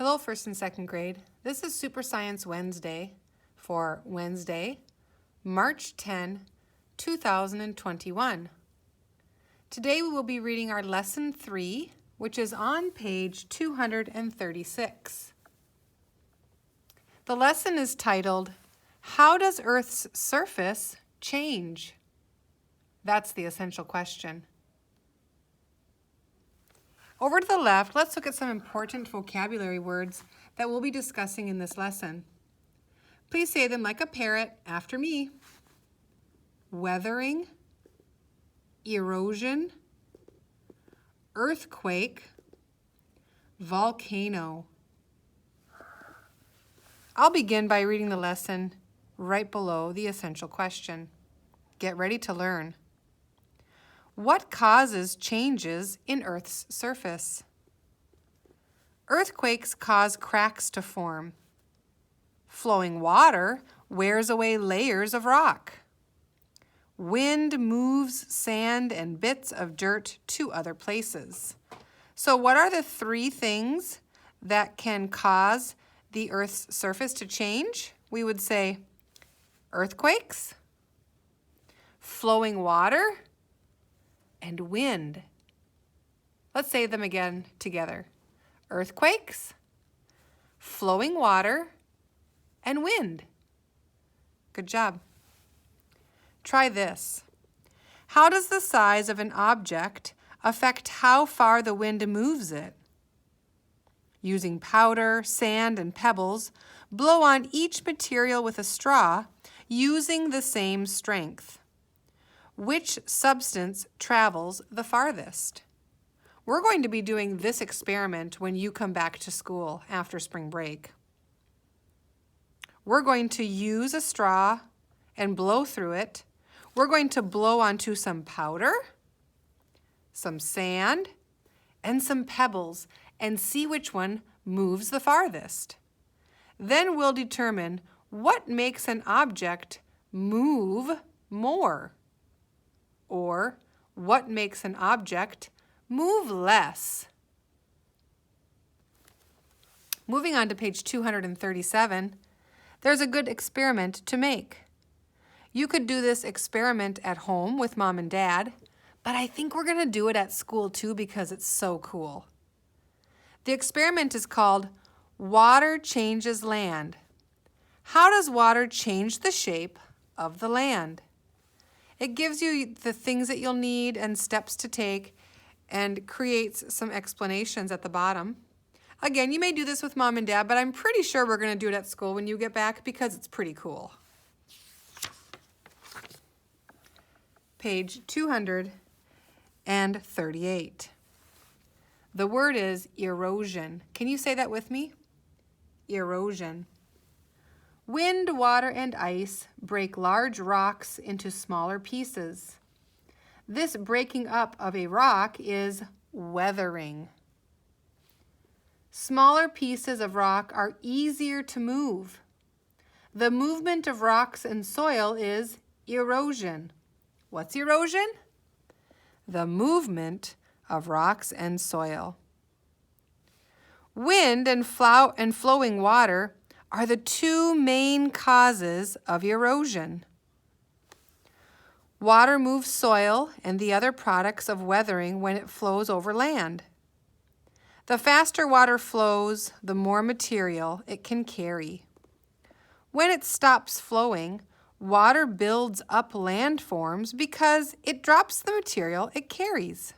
Hello, first and second grade. This is Super Science Wednesday for Wednesday, March 10, 2021. Today we will be reading our Lesson 3, which is on page 236. The lesson is titled, How Does Earth's Surface Change? That's the essential question. Over to the left, let's look at some important vocabulary words that we'll be discussing in this lesson. Please say them like a parrot after me. Weathering, erosion, earthquake, volcano. I'll begin by reading the lesson right below the essential question. Get ready to learn. What causes changes in Earth's surface? Earthquakes cause cracks to form. Flowing water wears away layers of rock. Wind moves sand and bits of dirt to other places. So what are the three things that can cause the Earth's surface to change? We would say earthquakes, flowing water, and wind. Let's say them again together. Earthquakes, flowing water, and wind. Good job. Try this. How does the size of an object affect how far the wind moves it? Using powder, sand, and pebbles, blow on each material with a straw using the same strength. Which substance travels the farthest? We're going to be doing this experiment when you come back to school after spring break. We're going to use a straw and blow through it. We're going to blow onto some powder, some sand, and some pebbles and see which one moves the farthest. Then we'll determine what makes an object move more, or what makes an object move less. Moving on to page 237, there's a good experiment to make. You could do this experiment at home with mom and dad, but I think we're going to do it at school too because it's so cool. The experiment is called Water Changes Land. How does water change the shape of the land? It gives you the things that you'll need and steps to take and creates some explanations at the bottom. Again, you may do this with mom and dad, but I'm pretty sure we're going to do it at school when you get back because it's pretty cool. Page 238. The word is erosion. Can you say that with me? Erosion. Wind, water, and ice break large rocks into smaller pieces. This breaking up of a rock is weathering. Smaller pieces of rock are easier to move. The movement of rocks and soil is erosion. What's erosion? The movement of rocks and soil. Wind and flowing water are the two main causes of erosion. Water moves soil and the other products of weathering when it flows over land. The faster water flows, the more material it can carry. When it stops flowing, water builds up landforms because it drops the material it carries.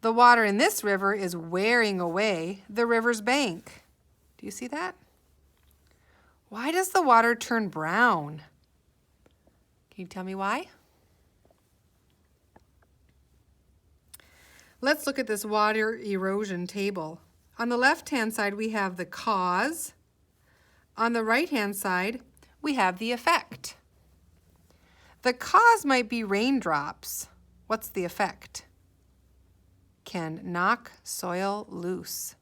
The water in this river is wearing away the river's bank. Do you see that? Why does the water turn brown? Can you tell me why? Let's look at this water erosion table. On the left-hand side, we have the cause. On the right-hand side, we have the effect. The cause might be raindrops. What's the effect? Can knock soil loose.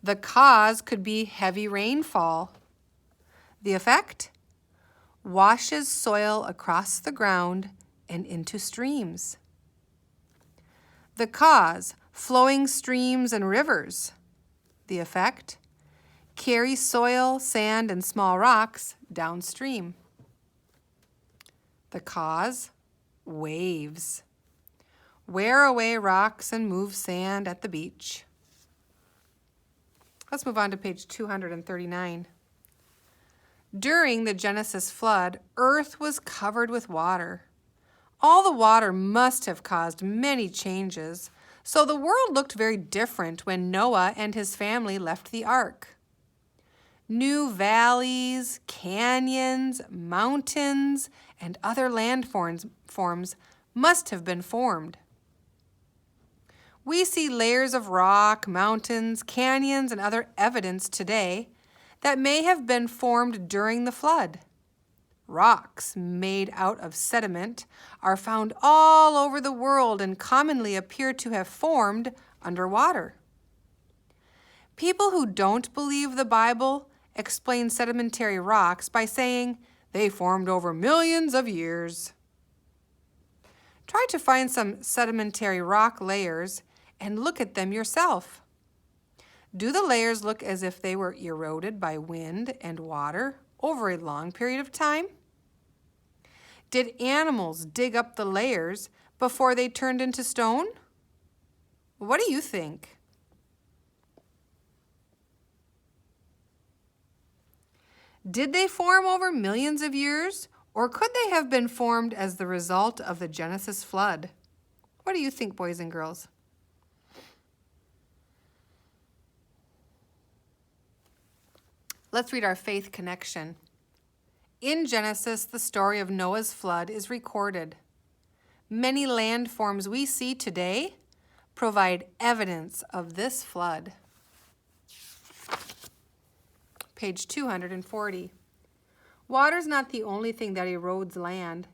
The cause could be heavy rainfall. The effect? Washes soil across the ground and into streams. The cause, flowing streams and rivers. the effect, carry soil, sand, and small rocks downstream. The cause, waves. Wear away rocks and move sand at the beach. Let's move on to page 239. During the Genesis flood, earth was covered with water. All the water must have caused many changes, so the world looked very different when Noah and his family left the ark. New valleys, canyons, mountains, and other landforms must have been formed. We see layers of rock, mountains, canyons, and other evidence today that may have been formed during the flood. Rocks made out of sediment are found all over the world and commonly appear to have formed underwater. People who don't believe the Bible explain sedimentary rocks by saying they formed over millions of years. Try to find some sedimentary rock layers and look at them yourself. Do the layers look as if they were eroded by wind and water over a long period of time? Did animals dig up the layers before they turned into stone? What do you think? Did they form over millions of years, or could they have been formed as the result of the Genesis flood? What do you think, boys and girls? Let's read our faith connection. In Genesis, the story of Noah's flood is recorded. Many landforms we see today provide evidence of this flood. Page 240. Water's not the only thing that erodes land.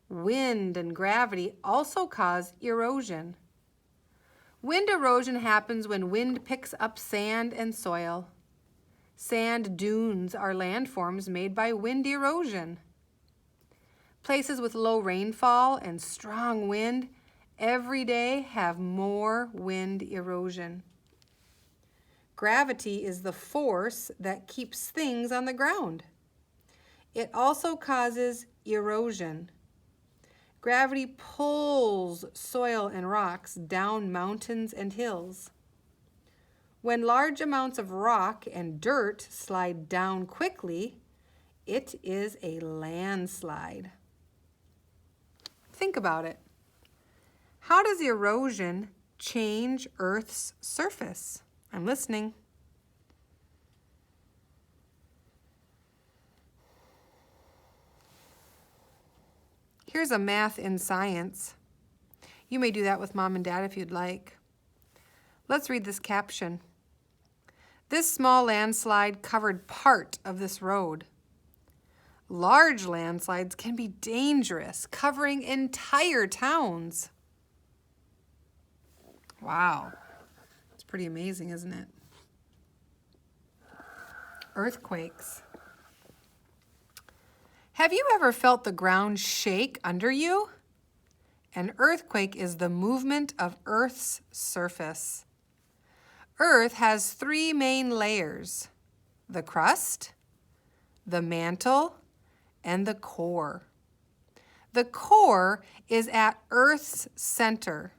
Wind and gravity also cause erosion. Wind erosion happens when wind picks up sand and soil. Sand dunes are landforms made by wind erosion. Places with low rainfall and strong wind every day have more wind erosion. Gravity is the force that keeps things on the ground. It also causes erosion. Gravity pulls soil and rocks down mountains and hills. When large amounts of rock and dirt slide down quickly, it is a landslide. Think about it. How does erosion change Earth's surface? I'm listening. Here's a math in science. You may do that with mom and dad if you'd like. Let's read this caption. This small landslide covered part of this road. Large landslides can be dangerous, covering entire towns. Wow. It's pretty amazing, isn't it? Earthquakes. Have you ever felt the ground shake under you? An earthquake is the movement of Earth's surface. Earth has three main layers: the crust, the mantle, and the core. The core is at Earth's center.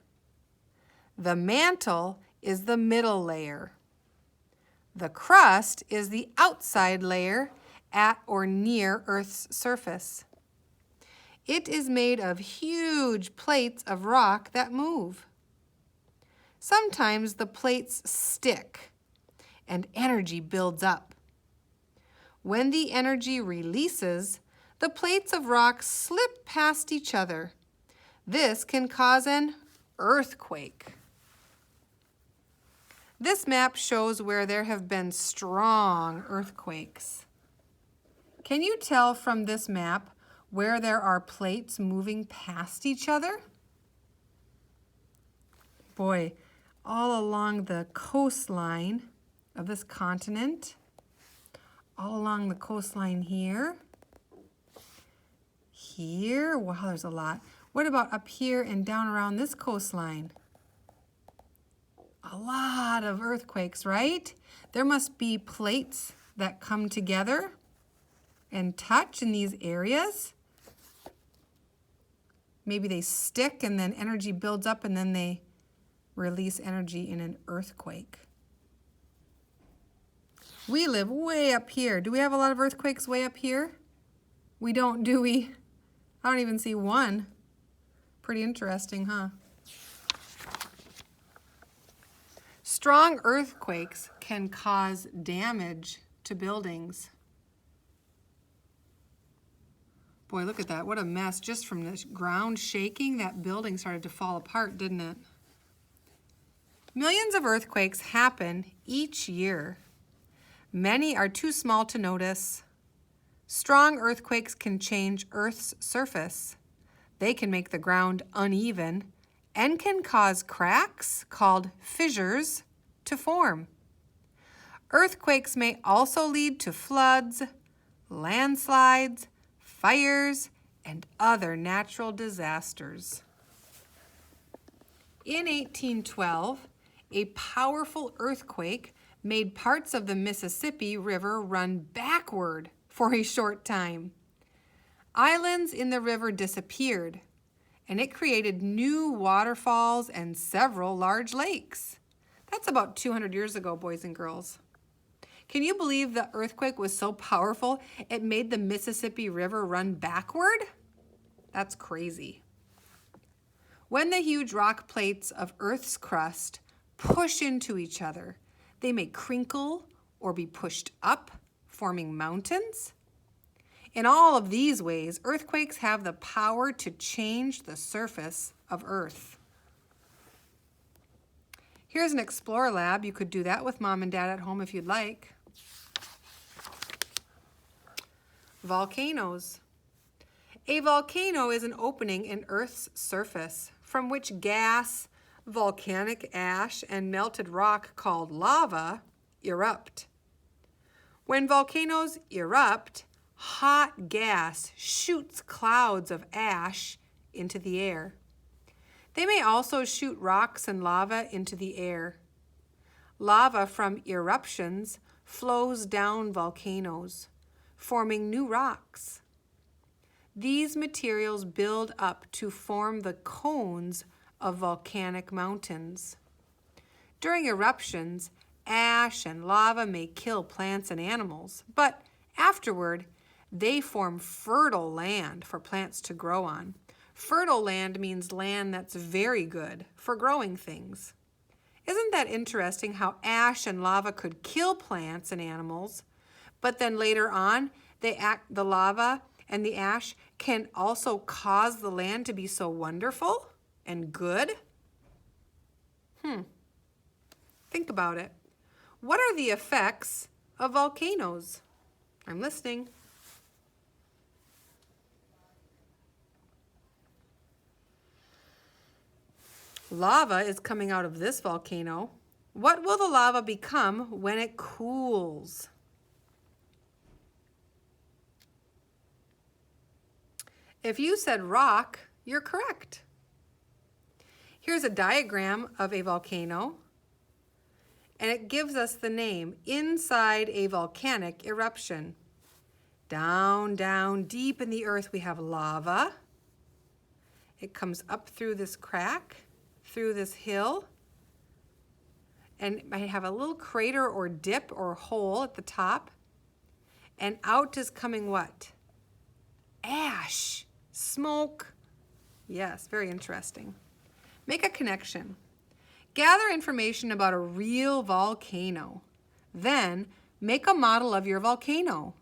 The mantle is the middle layer. The crust is the outside layer at or near Earth's surface. It is made of huge plates of rock that move. Sometimes the plates stick and energy builds up. When the energy releases, the plates of rock slip past each other. This can cause an earthquake. This map shows where there have been strong earthquakes. Can you tell from this map where there are plates moving past each other? Boy, all along the coastline of this continent, all along the coastline here, wow, there's a lot. What about up here and down around this coastline? A lot of earthquakes, right? There must be plates that come together and touch in these areas. Maybe they stick and then energy builds up and then they release energy in an earthquake. We live way up here. Do we have a lot of earthquakes way up here? We don't, do we? I don't even see one. Pretty interesting, huh? Strong earthquakes can cause damage to buildings. Boy, look at that. What a mess. Just from the ground shaking, that building started to fall apart, didn't it? Millions of earthquakes happen each year. Many are too small to notice. Strong earthquakes can change Earth's surface. They can make the ground uneven and can cause cracks, called fissures, to form. Earthquakes may also lead to floods, landslides, fires, and other natural disasters. In 1812, a powerful earthquake made parts of the Mississippi River run backward for a short time. Islands in the river disappeared, and it created new waterfalls and several large lakes. That's about 200 years ago, boys and girls. Can you believe the earthquake was so powerful it made the Mississippi River run backward? That's crazy. When the huge rock plates of Earth's crust push into each other, they may crinkle or be pushed up, forming mountains. In all of these ways, earthquakes have the power to change the surface of Earth. Here's an Explore Lab. You could do that with Mom and Dad at home if you'd like. Volcanoes. A volcano is an opening in Earth's surface from which gas, volcanic ash, and melted rock called lava erupt. When volcanoes erupt, hot gas shoots clouds of ash into the air. They may also shoot rocks and lava into the air. Lava from eruptions flows down volcanoes, forming new rocks. These materials build up to form the cones of volcanic mountains. During eruptions, ash and lava may kill plants and animals, but afterward, they form fertile land for plants to grow on. Fertile land means land that's very good for growing things. Isn't that interesting how ash and lava could kill plants and animals, but then later on, the lava and the ash can also cause the land to be so wonderful and good? Think about it. What are the effects of volcanoes? I'm listening. Lava is coming out of this volcano. What will the lava become when it cools? If you said rock, you're correct. Here's a diagram of a volcano, and it gives us the name inside a volcanic eruption. Down, down, deep in the earth, we have lava. It comes up through this crack, through this hill, and it might have a little crater or dip or hole at the top. And out is coming what? Ash, smoke. Yes, very interesting. Make a connection. Gather information about a real volcano. Then make a model of your volcano.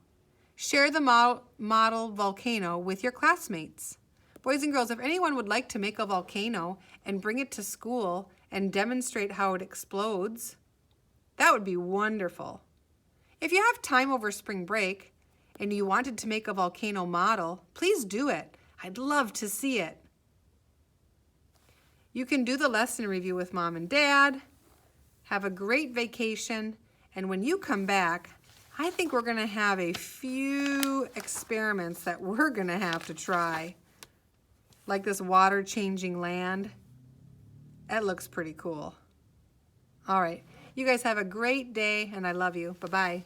Share the model volcano with your classmates. Boys and girls, if anyone would like to make a volcano and bring it to school and demonstrate how it explodes, that would be wonderful. If you have time over spring break and you wanted to make a volcano model, please do it. I'd love to see it. You can do the lesson review with Mom and Dad, have a great vacation, and when you come back, I think we're going to have a few experiments that we're going to have to try. Like this water changing land. That looks pretty cool. All right. You guys have a great day, and I love you. Bye-bye.